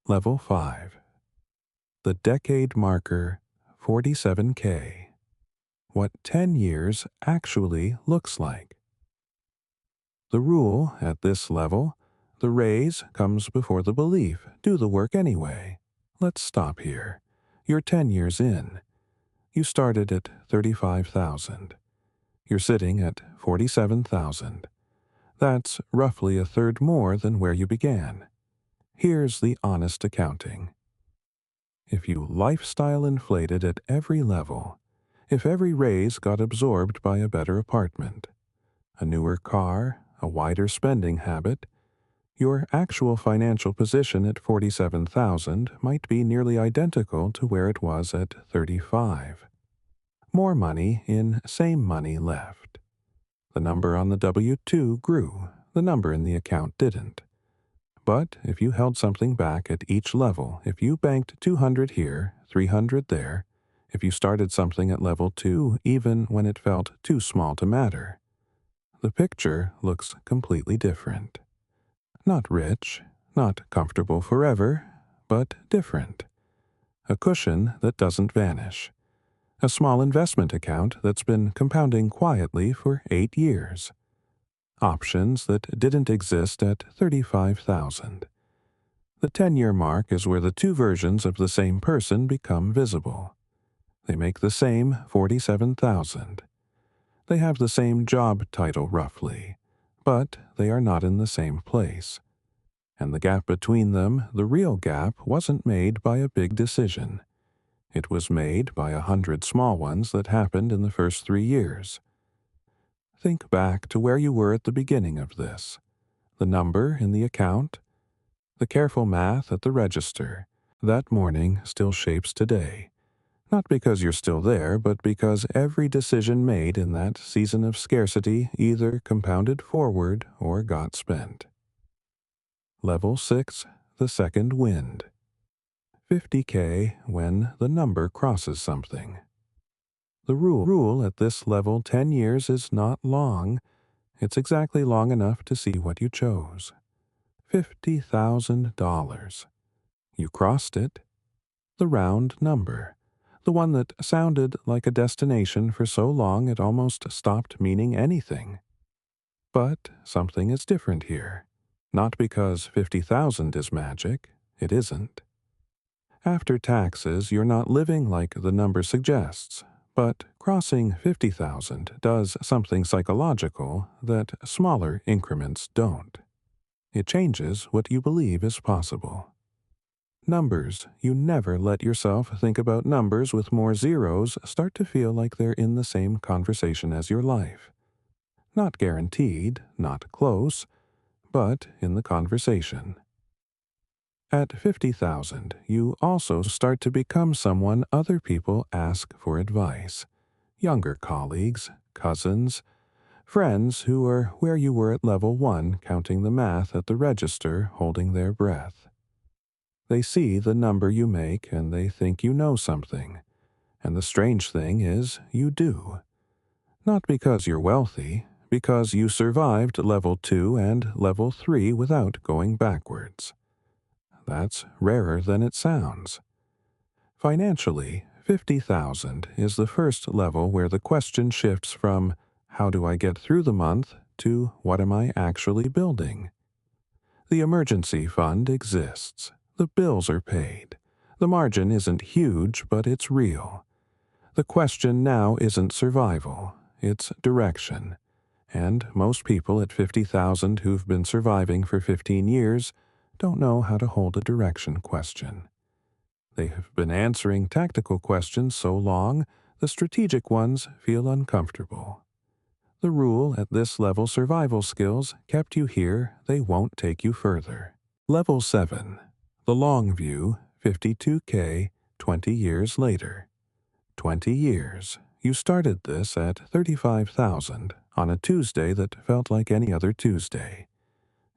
Level 5. The decade marker 47K. What 10 years actually looks like. The rule at this level, the raise comes before the belief. Do the work anyway. Let's stop here. You're 10 years in. You started at 35,000. You're sitting at 47,000. That's roughly a third more than where you began. Here's the honest accounting. If you lifestyle inflated at every level, if every raise got absorbed by a better apartment, a newer car, a wider spending habit, your actual financial position at 47,000 might be nearly identical to where it was at 35. More money in same money left. The number on the W-2 grew, the number in the account didn't. But if you held something back at each level, if you banked 200 here, 300 there, if you started something at level 2 even when it felt too small to matter, the picture looks completely different. Not rich, not comfortable forever, but different. A cushion that doesn't vanish. A small investment account that's been compounding quietly for 8 years. Options that didn't exist at 35,000. The 10-year mark is where the two versions of the same person become visible. They make the same 47,000. They have the same job title roughly, but they are not in the same place. And the gap between them, the real gap, wasn't made by a big decision. It was made by 100 small ones that happened in the first 3 years. Think back to where you were at the beginning of this. The number in the account, the careful math at the register, that morning still shapes today. Not because you're still there, but because every decision made in that season of scarcity either compounded forward or got spent. Level 6, the second wind. 50K when the number crosses something. The rule at this level 10 years is not long. It's exactly long enough to see what you chose. $50,000. You crossed it. The round number. The one that sounded like a destination for so long it almost stopped meaning anything. But something is different here. Not because 50,000 is magic. It isn't. After taxes, you're not living like the number suggests. But crossing 50,000 does something psychological that smaller increments don't. It changes what you believe is possible. Numbers, you never let yourself think about numbers with more zeros start to feel like they're in the same conversation as your life. Not guaranteed, not close, but in the conversation. At 50,000, you also start to become someone other people ask for advice. Younger colleagues, cousins, friends who are where you were at level 1 counting the math at the register holding their breath. They see the number you make and they think you know something. And the strange thing is, you do. Not because you're wealthy, because you survived level 2 and level 3 without going backwards. That's rarer than it sounds. Financially, 50,000 is the first level where the question shifts from how do I get through the month to what am I actually building? The emergency fund exists. The bills are paid. The margin isn't huge, but it's real. The question now isn't survival, it's direction. And most people at 50,000 who've been surviving for 15 years don't know how to hold a direction question. They have been answering tactical questions so long, the strategic ones feel uncomfortable. The rule at this level survival skills kept you here, they won't take you further. Level 7. The long view, 52K, 20 years later. 20 years. You started this at 35,000 on a Tuesday that felt like any other Tuesday.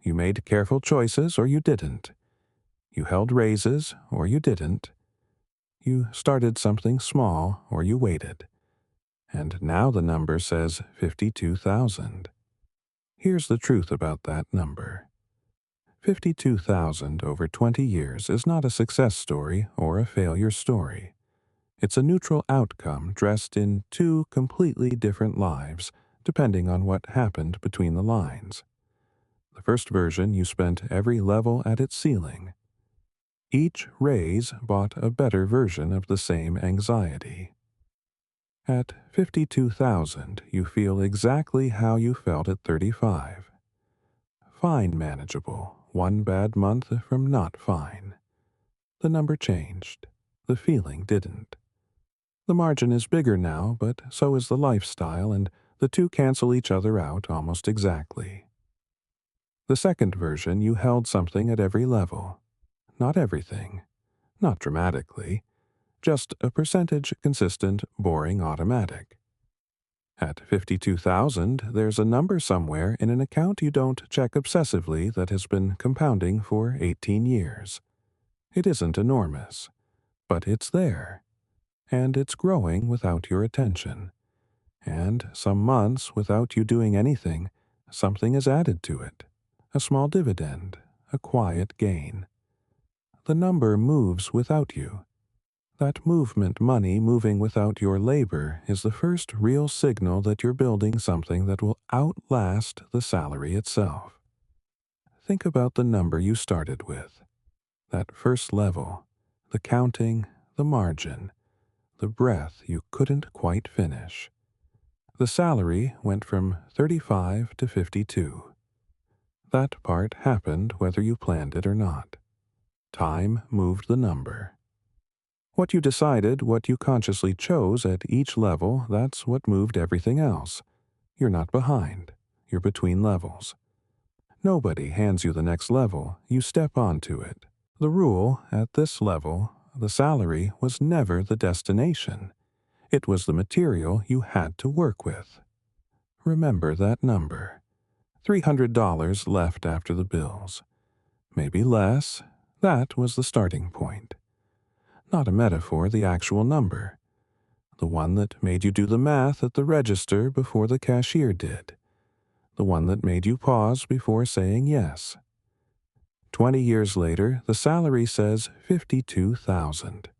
You made careful choices or you didn't. You held raises or you didn't. You started something small or you waited. And now the number says 52,000. Here's the truth about that number. 52,000 over 20 years is not a success story or a failure story. It's a neutral outcome dressed in two completely different lives, depending on what happened between the lines. The first version, you spent every level at its ceiling. Each raise bought a better version of the same anxiety. At 52,000, you feel exactly how you felt at 35. Fine manageable, one bad month from not fine. The number changed. The feeling didn't. The margin is bigger now, but so is the lifestyle, and the two cancel each other out almost exactly. The second version, you held something at every level. Not everything. Not dramatically. Just a percentage consistent, boring automatic. At 52,000, there's a number somewhere in an account you don't check obsessively that has been compounding for 18 years. It isn't enormous, but it's there. And it's growing without your attention. And some months, without you doing anything, something is added to it. A small dividend, a quiet gain. The number moves without you. That movement money moving without your labor is the first real signal that you're building something that will outlast the salary itself. Think about the number you started with. That first level, the counting, the margin, the breath you couldn't quite finish. The salary went from 35 to 52. That part happened whether you planned it or not. Time moved the number. What you decided, what you consciously chose at each level, that's what moved everything else. You're not behind. You're between levels. Nobody hands you the next level. You step onto it. The rule, at this level, the salary was never the destination. It was the material you had to work with. Remember that number. $300 left after the bills. Maybe less. That was the starting point. Not a metaphor, the actual number. The one that made you do the math at the register before the cashier did. The one that made you pause before saying yes. 20 years later, the salary says 52,000.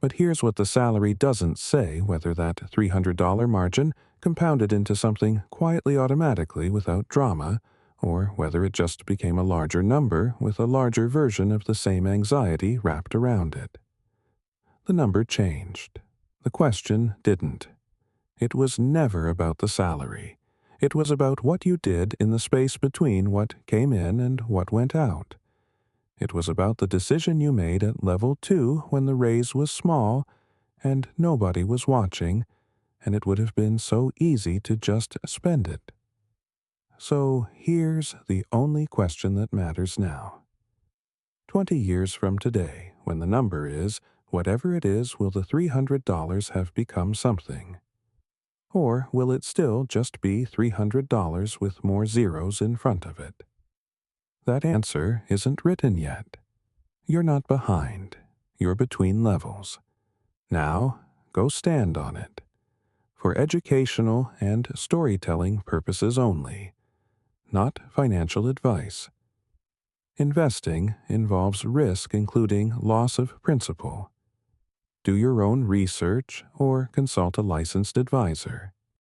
But here's what the salary doesn't say, whether that $300 margin compounded into something quietly automatically without drama, or whether it just became a larger number with a larger version of the same anxiety wrapped around it. The number changed. The question didn't. It was never about the salary. It was about what you did in the space between what came in and what went out. It was about the decision you made at level 2 when the raise was small and nobody was watching, and it would have been so easy to just spend it. So here's the only question that matters now. 20 years from today, when the number is, whatever it is, will the $300 have become something? Or will it still just be $300 with more zeros in front of it? That answer isn't written yet. You're not behind. You're between levels. Now, go stand on it. For educational and storytelling purposes only, not financial advice. Investing involves risk, including loss of principal. Do your own research or consult a licensed advisor.